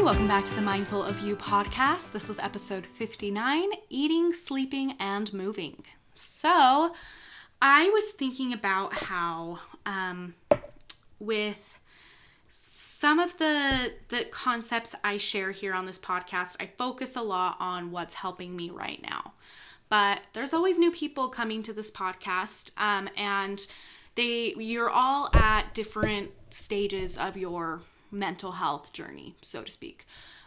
welcome back to the Mindful of You podcast. This is episode 59, Eating, Sleeping, and Moving. So, I was thinking about how with some of the concepts I share here on this podcast, I focus a lot on what's helping me right now. But there's always new people coming to this podcast, and you're all at different stages of your mental health journey, so to speak.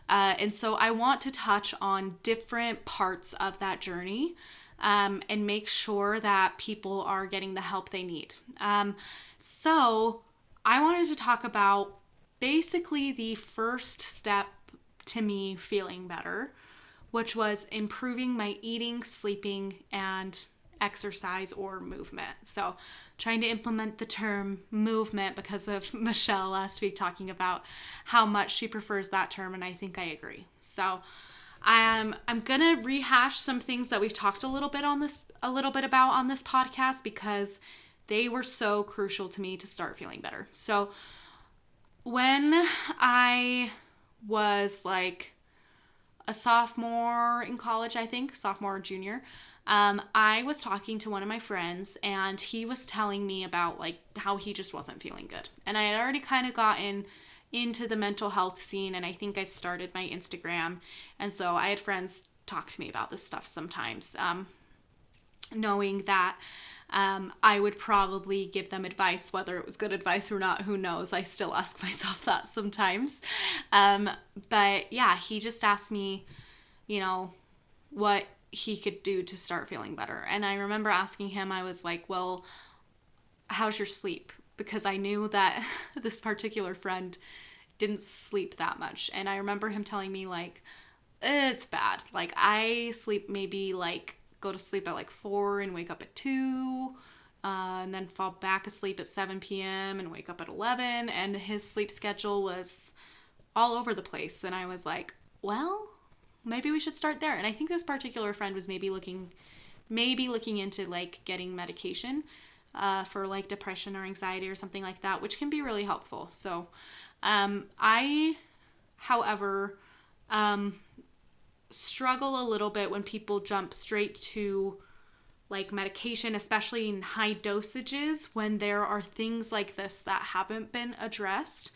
And so I want to touch on different parts of that journey and make sure that people are getting the help they need. So I wanted to talk about basically the first step to me feeling better, which was improving my eating, sleeping, and exercise or movement. So trying to implement the term movement because of Michelle last week talking about how much she prefers that term, and I think I agree. So I'm gonna rehash some things that we've talked a little bit about on this podcast because they were so crucial to me to start feeling better. So when I was like a sophomore in college, I think, sophomore or junior, I was talking to one of my friends and he was telling me about like how he just wasn't feeling good. And I had already kind of gotten into the mental health scene, and I think I started my Instagram. And so I had friends talk to me about this stuff sometimes, knowing that I would probably give them advice, whether it was good advice or not, who knows? I still ask myself that sometimes. But yeah, he just asked me, what he could do to start feeling better. And I remember asking him, I was like, well, how's your sleep? Because I knew that this particular friend didn't sleep that much. And I remember him telling me like, it's bad. Like I sleep maybe like go to sleep at like 4 and wake up at 2, and then fall back asleep at 7 p.m. and wake up at 11. And his sleep schedule was all over the place. And I was like, well, maybe we should start there. And I think this particular friend was maybe looking into like getting medication for like depression or anxiety or something like that, which can be really helpful. So I, however, struggle a little bit when people jump straight to like medication, especially in high dosages, when there are things like this that haven't been addressed,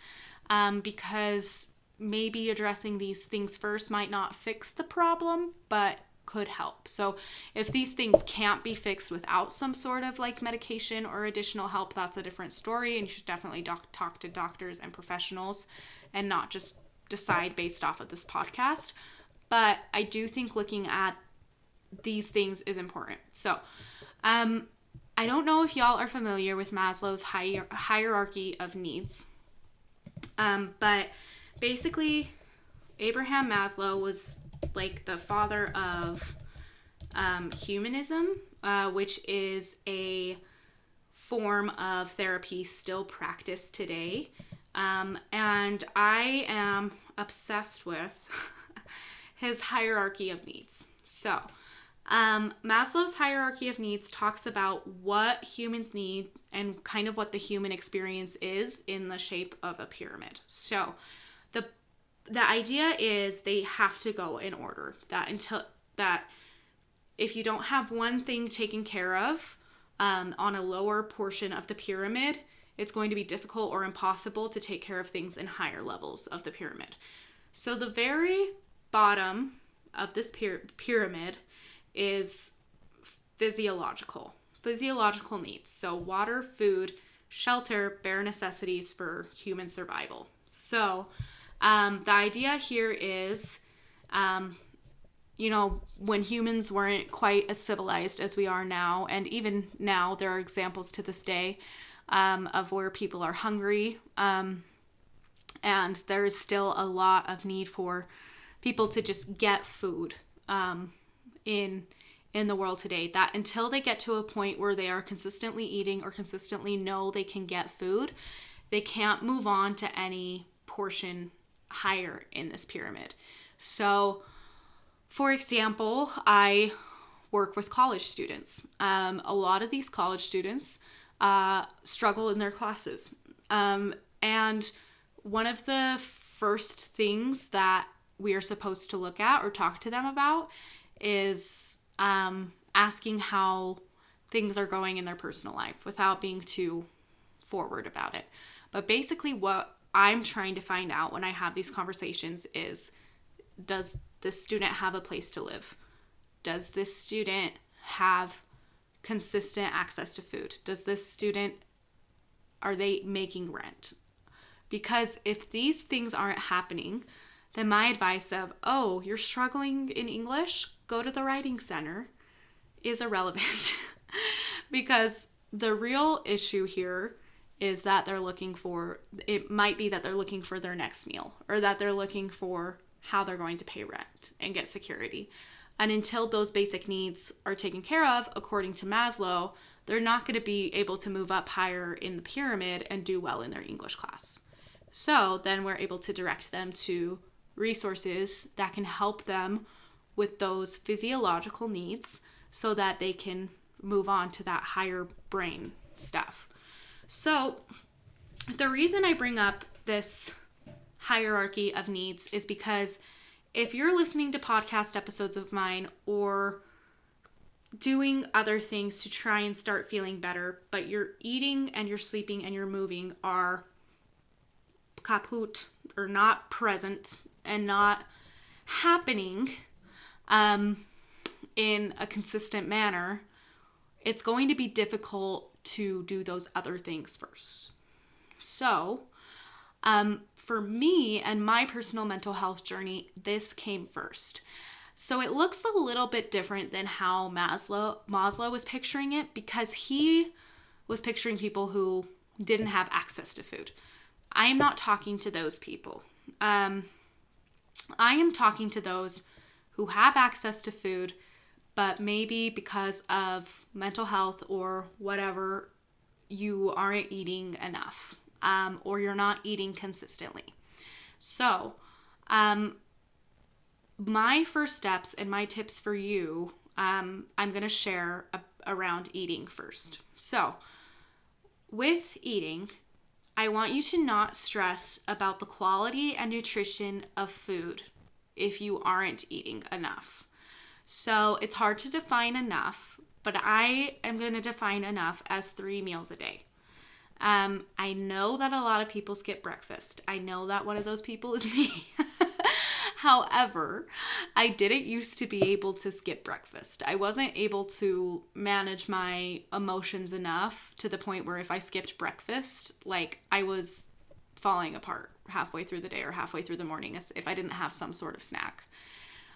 because maybe addressing these things first might not fix the problem, but could help. So if these things can't be fixed without some sort of like medication or additional help, that's a different story, and you should definitely talk to doctors and professionals and not just decide based off of this podcast. But I do think looking at these things is important. So I don't know if y'all are familiar with Maslow's hierarchy of needs, but basically, Abraham Maslow was like the father of humanism, which is a form of therapy still practiced today. And I am obsessed with his hierarchy of needs. So, Maslow's hierarchy of needs talks about what humans need and kind of what the human experience is in the shape of a pyramid. So, the idea is they have to go in order. That if you don't have one thing taken care of on a lower portion of the pyramid, it's going to be difficult or impossible to take care of things in higher levels of the pyramid. So the very bottom of this pyramid is physiological needs. So water, food, shelter, bare necessities for human survival. So the idea here is, when humans weren't quite as civilized as we are now, and even now there are examples to this day of where people are hungry, and there is still a lot of need for people to just get food in the world today, that until they get to a point where they are consistently eating or consistently know they can get food, they can't move on to any portion higher in this pyramid. So, for example, I work with college students. A lot of these college students struggle in their classes. And one of the first things that we are supposed to look at or talk to them about is asking how things are going in their personal life without being too forward about it. But basically what I'm trying to find out when I have these conversations is, does this student have a place to live? Does this student have consistent access to food? Does this student, are they making rent? Because if these things aren't happening, then my advice of, oh, you're struggling in English, go to the writing center, is irrelevant. Because the real issue here is that they're looking for, it might be that they're looking for their next meal, or that they're looking for how they're going to pay rent and get security. And until those basic needs are taken care of, according to Maslow, they're not going to be able to move up higher in the pyramid and do well in their English class. So then we're able to direct them to resources that can help them with those physiological needs so that they can move on to that higher brain stuff. So the reason I bring up this hierarchy of needs is because if you're listening to podcast episodes of mine or doing other things to try and start feeling better, but your eating and your sleeping and your moving are kaput or not present and not happening in a consistent manner, it's going to be difficult to do those other things first. So, for me and my personal mental health journey, this came first. So it looks a little bit different than how Maslow was picturing it, because he was picturing people who didn't have access to food. I am not talking to those people. I am talking to those who have access to food, but maybe because of mental health or whatever, you aren't eating enough, or you're not eating consistently. So, my first steps and my tips for you, I'm going to share around eating first. So, with eating, I want you to not stress about the quality and nutrition of food if you aren't eating enough. So it's hard to define enough, but I am going to define enough as 3 meals a day. I know that a lot of people skip breakfast. I know that one of those people is me. However, I didn't used to be able to skip breakfast. I wasn't able to manage my emotions enough to the point where if I skipped breakfast, like I was falling apart halfway through the day or halfway through the morning if I didn't have some sort of snack.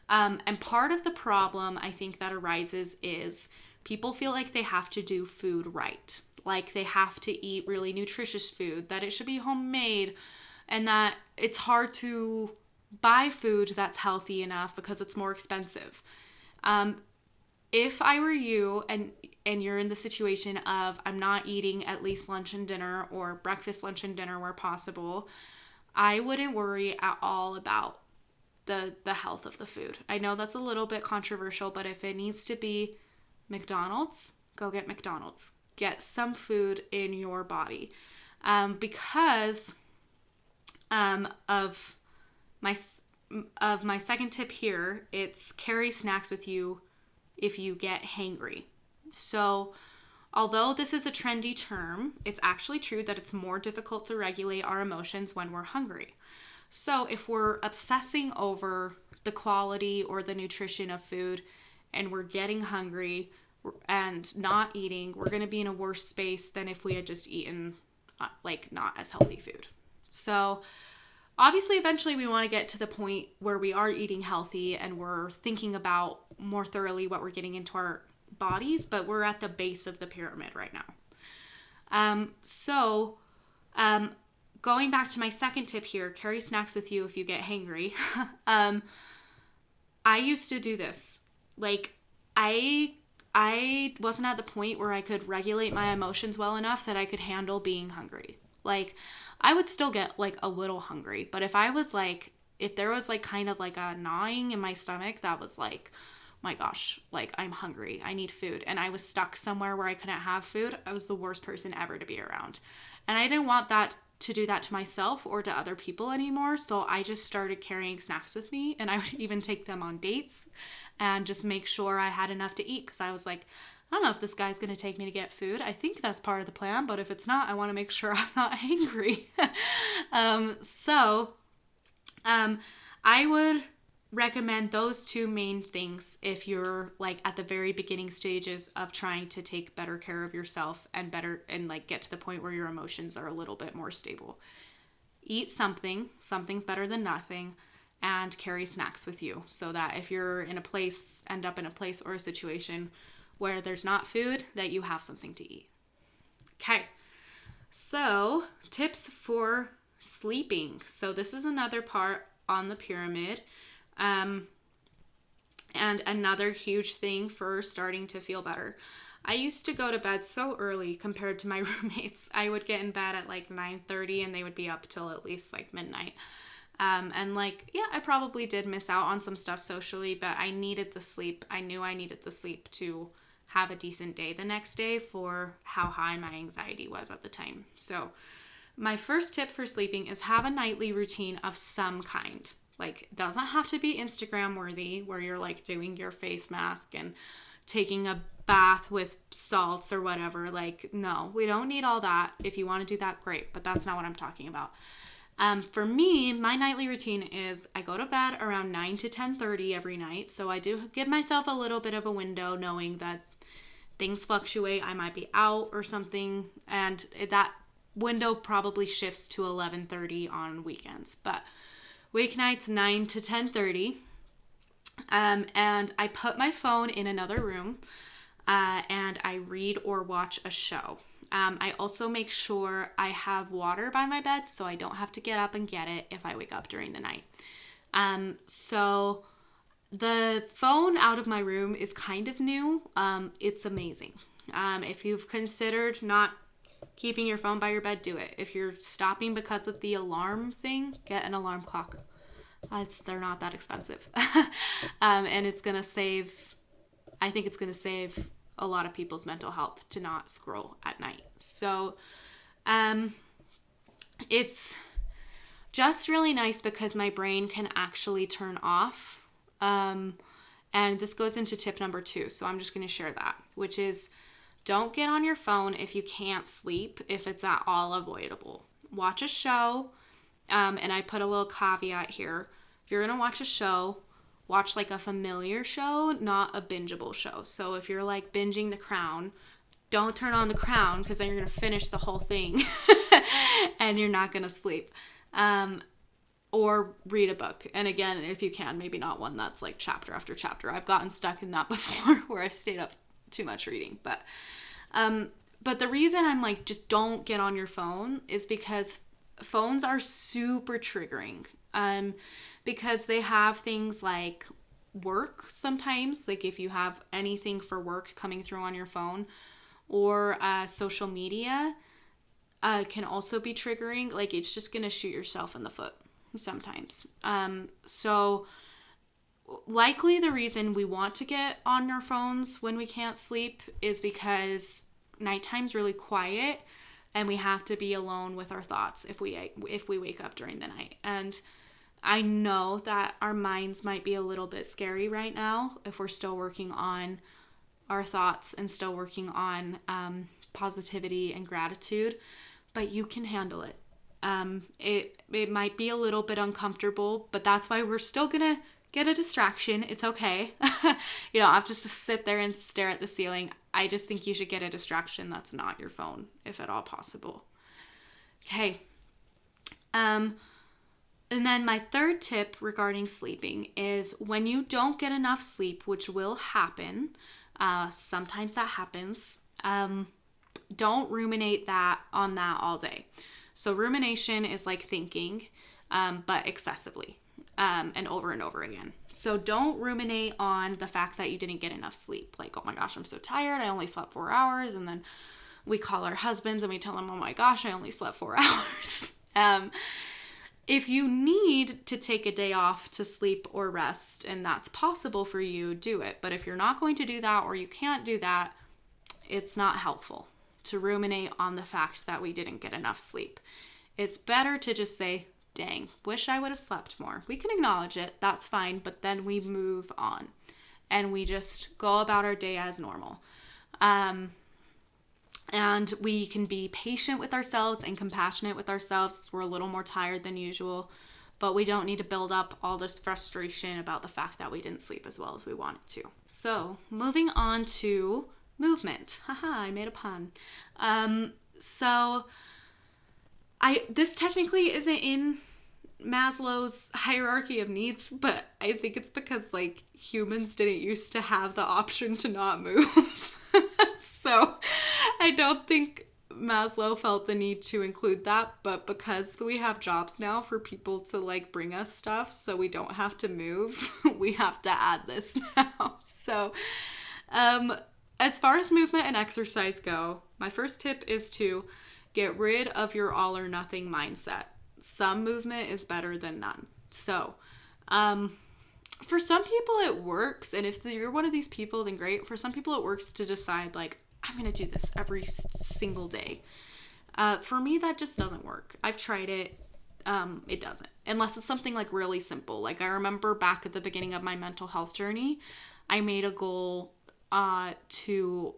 And part of the problem I think that arises is people feel like they have to do food right. Like they have to eat really nutritious food, that it should be homemade, and that it's hard to buy food that's healthy enough because it's more expensive. If I were you and you're in the situation of I'm not eating at least lunch and dinner or breakfast, lunch, and dinner where possible, I wouldn't worry at all about the health of the food. I know that's a little bit controversial, but if it needs to be McDonald's, go get McDonald's. Get some food in your body. Because of my second tip here, it's carry snacks with you if you get hangry. So although this is a trendy term, it's actually true that it's more difficult to regulate our emotions when we're hungry. So if we're obsessing over the quality or the nutrition of food and we're getting hungry and not eating, we're going to be in a worse space than if we had just eaten not as healthy food. So obviously eventually we want to get to the point where we are eating healthy and we're thinking about more thoroughly what we're getting into our bodies, but we're at the base of the pyramid right now. Going back to my second tip here, carry snacks with you if you get hangry. I used to do this. I wasn't at the point where I could regulate my emotions well enough that I could handle being hungry. I would still get a little hungry, but if there was kind of a gnawing in my stomach that was my gosh, I'm hungry, I need food, and I was stuck somewhere where I couldn't have food, I was the worst person ever to be around. And I didn't want that to do that to myself or to other people anymore. So I just started carrying snacks with me, and I would even take them on dates and just make sure I had enough to eat, because I was like, I don't know if this guy's going to take me to get food. I think that's part of the plan, but if it's not, I want to make sure I'm not hangry. I would recommend those two main things if you're like at the very beginning stages of trying to take better care of yourself and like get to the point where your emotions are a little bit more stable. Eat something's better than nothing, and carry snacks with you so that if you're end up in a place or a situation where there's not food, that you have something to eat. Okay, so tips for sleeping. So this is another part on the pyramid. And another huge thing for starting to feel better. I used to go to bed so early compared to my roommates. I would get in bed at like 9:30 and they would be up till at least like midnight. And like, yeah, I probably did miss out on some stuff socially, but I needed the sleep. I knew I needed the sleep to have a decent day the next day for how high my anxiety was at the time. So my first tip for sleeping is have a nightly routine of some kind. Like, it doesn't have to be Instagram worthy where you're like doing your face mask and taking a bath with salts or whatever. Like, no, we don't need all that. If you want to do that, great, but that's not what I'm talking about. For me, my nightly routine is I go to bed around 9 to 10:30 every night. So I do give myself a little bit of a window, knowing that things fluctuate. I might be out or something, and that window probably shifts to 11:30 on weekends. But weeknights 9 to 10:30. And I put my phone in another room, and I read or watch a show. I also make sure I have water by my bed so I don't have to get up and get it if I wake up during the night. So the phone out of my room is kind of new. It's amazing. If you've considered not keeping your phone by your bed, do it. If you're stopping because of the alarm thing, get an alarm clock. They're not that expensive. And it's going to save, I think it's going to save a lot of people's mental health to not scroll at night. So it's just really nice because my brain can actually turn off. And this goes into tip number 2. So I'm just going to share that, which is don't get on your phone if you can't sleep, if it's at all avoidable. Watch a show. And I put a little caveat here. If you're going to watch a show, watch like a familiar show, not a bingeable show. So if you're like binging The Crown, don't turn on The Crown, because then you're going to finish the whole thing and you're not going to sleep. Or read a book. And again, if you can, maybe not one that's like chapter after chapter. I've gotten stuck in that before where I've stayed up too much reading. But the reason I'm like, just don't get on your phone is because phones are super triggering. Because they have things like work sometimes, like if you have anything for work coming through on your phone, or social media can also be triggering. Like, it's just going to shoot yourself in the foot sometimes. So likely the reason we want to get on our phones when we can't sleep is because nighttime's really quiet and we have to be alone with our thoughts if we wake up during the night. And I know that our minds might be a little bit scary right now if we're still working on our thoughts and still working on positivity and gratitude, but you can handle it. It might be a little bit uncomfortable, but that's why we're still gonna get a distraction. It's okay. You don't have to just sit there and stare at the ceiling. I just think you should get a distraction that's not your phone, if at all possible. Okay. And then my third tip regarding sleeping is when you don't get enough sleep, which will happen, sometimes that happens, don't ruminate on that all day. So rumination is like thinking, but excessively, and over again. So don't ruminate on the fact that you didn't get enough sleep. Like, oh my gosh, I'm so tired. I only slept 4 hours. And then we call our husbands and we tell them, oh my gosh, I only slept 4 hours. If you need to take a day off to sleep or rest, and that's possible for you, do it. But if you're not going to do that, or you can't do that, it's not helpful to ruminate on the fact that we didn't get enough sleep. It's better to just say, dang, wish I would have slept more. We can acknowledge it, that's fine, but then we move on and we just go about our day as normal. And we can be patient with ourselves and compassionate with ourselves. We're a little more tired than usual, but we don't need to build up all this frustration about the fact that we didn't sleep as well as we wanted to. So moving on to movement. Haha, I made a pun. So this technically isn't in Maslow's hierarchy of needs, but I think it's because like humans didn't used to have the option to not move. So I don't think Maslow felt the need to include that, but because we have jobs now for people to like bring us stuff so we don't have to move, we have to add this now. So as far as movement and exercise go, my first tip is to get rid of your all or nothing mindset. Some movement is better than none. So for some people it works, and if you're one of these people, then great. For some people it works to decide like, I'm going to do this every single day. For me, that just doesn't work. I've tried it. It doesn't. Unless it's something like really simple. Like I remember back at the beginning of my mental health journey, I made a goal to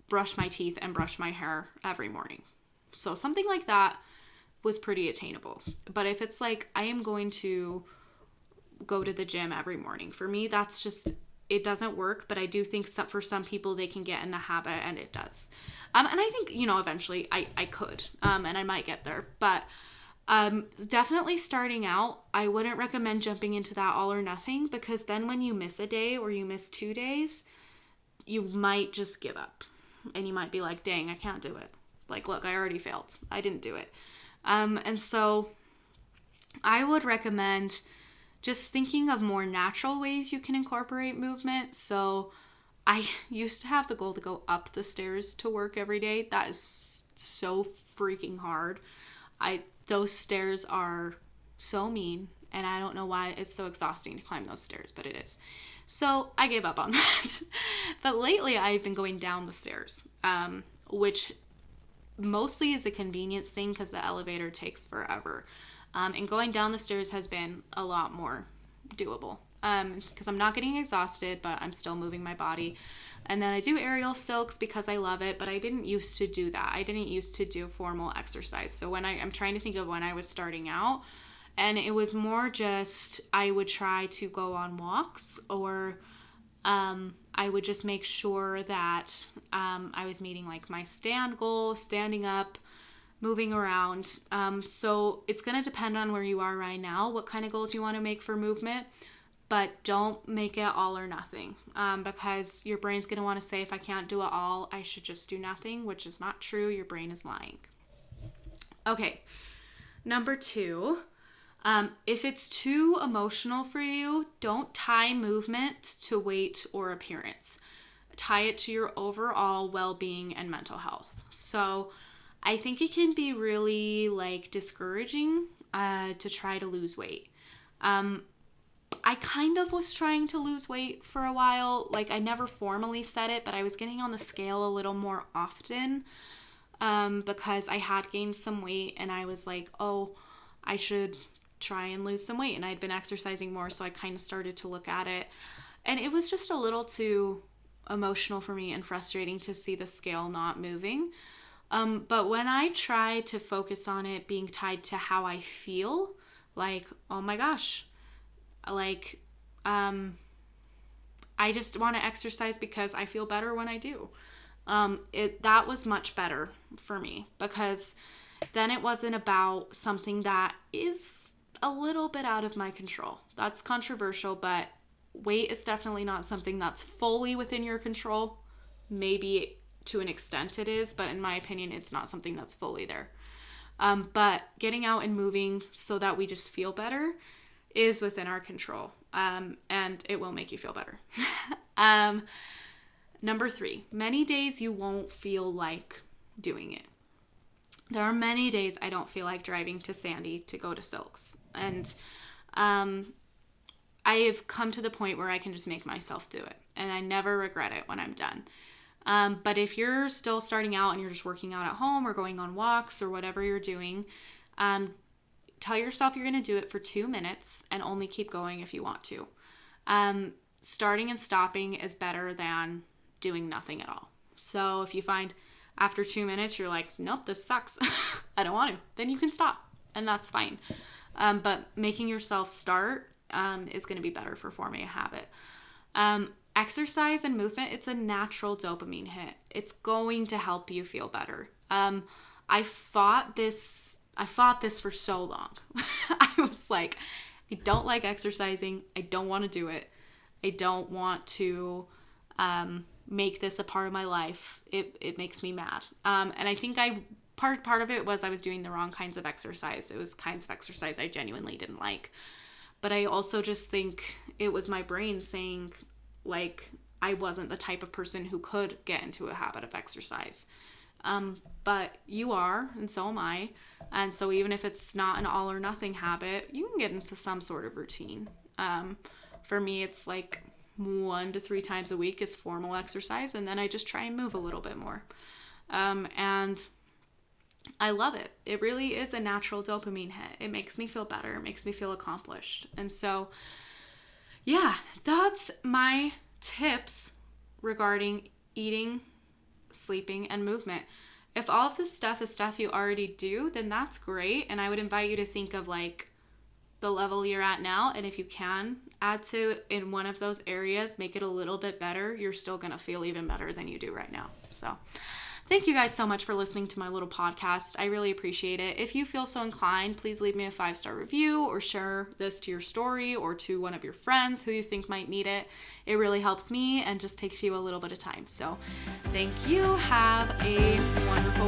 brush my teeth and brush my hair every morning. So something like that was pretty attainable. But if it's like, I am going to go to the gym every morning, for me, that's just, it doesn't work. But I do think for some people, they can get in the habit, and it does. And I think, eventually I could, and I might get there. But definitely starting out, I wouldn't recommend jumping into that all or nothing, because then when you miss a day or you miss 2 days, you might just give up. And you might be like, dang, I can't do it. Like, look, I already failed. I didn't do it. And so I would recommend just thinking of more natural ways you can incorporate movement. So I used to have the goal to go up the stairs to work every day. That is so freaking hard. Those stairs are so mean, and I don't know why it's so exhausting to climb those stairs, but it is. So I gave up on that. But lately I've been going down the stairs, which mostly is a convenience thing because the elevator takes forever. And going down the stairs has been a lot more doable because I'm not getting exhausted, but I'm still moving my body. And then I do aerial silks because I love it, but I didn't used to do that. I didn't used to do formal exercise. So when I'm trying to think of when I was starting out, and it was more just I would try to go on walks, or I would just make sure that I was meeting like my stand goal, standing up, moving around. So it's going to depend on where you are right now, what kind of goals you want to make for movement, but don't make it all or nothing, because your brain's going to want to say, if I can't do it all, I should just do nothing, which is not true. Your brain is lying. Okay. Number 2, if it's too emotional for you, don't tie movement to weight or appearance. Tie it to your overall well-being and mental health. So I think it can be really like discouraging to try to lose weight. I kind of was trying to lose weight for a while. Like I never formally said it, but I was getting on the scale a little more often because I had gained some weight, and I was like, oh, I should try and lose some weight. And I'd been exercising more, so I kind of started to look at it. And it was just a little too emotional for me and frustrating to see the scale not moving. But when I try to focus on it being tied to how I feel, like, oh my gosh, like, I just want to exercise because I feel better when I do. That was much better for me, because then it wasn't about something that is a little bit out of my control. That's controversial, but weight is definitely not something that's fully within your control. Maybe to an extent it is, but in my opinion, it's not something that's fully there. But getting out and moving so that we just feel better is within our control, and it will make you feel better. Number 3, many days you won't feel like doing it. There are many days I don't feel like driving to Sandy to go to Silks, and I have come to the point where I can just make myself do it, and I never regret it when I'm done. But if you're still starting out and you're just working out at home or going on walks or whatever you're doing, Tell yourself you're going to do it for 2 minutes and only keep going if you want to. Starting and stopping is better than doing nothing at all. So if you find after 2 minutes, you're like, nope, this sucks. I don't want to. Then you can stop, and that's fine. But making yourself start is going to be better for forming a habit. Exercise and movement, it's a natural dopamine hit. It's going to help you feel better. I fought this for so long. I was like, I don't like exercising. I don't want to do it. I don't want to make this a part of my life. It makes me mad. And I think part of it was I was doing the wrong kinds of exercise. It was kinds of exercise I genuinely didn't like. But I also just think it was my brain saying, like, I wasn't the type of person who could get into a habit of exercise. But you are, and so am I. And so even if it's not an all or nothing habit, you can get into some sort of routine. For me, it's like 1 to 3 times a week is formal exercise, and then I just try and move a little bit more. And I love it. It really is a natural dopamine hit. It makes me feel better. It makes me feel accomplished. And so, yeah, that's my tips regarding eating, sleeping, and movement. If all of this stuff is stuff you already do, then that's great. And I would invite you to think of like the level you're at now. And if you can add to in one of those areas, make it a little bit better, you're still going to feel even better than you do right now. So thank you guys so much for listening to my little podcast. I really appreciate it. If you feel so inclined, please leave me a 5-star review or share this to your story or to one of your friends who you think might need it. It really helps me and just takes you a little bit of time. So thank you. Have a wonderful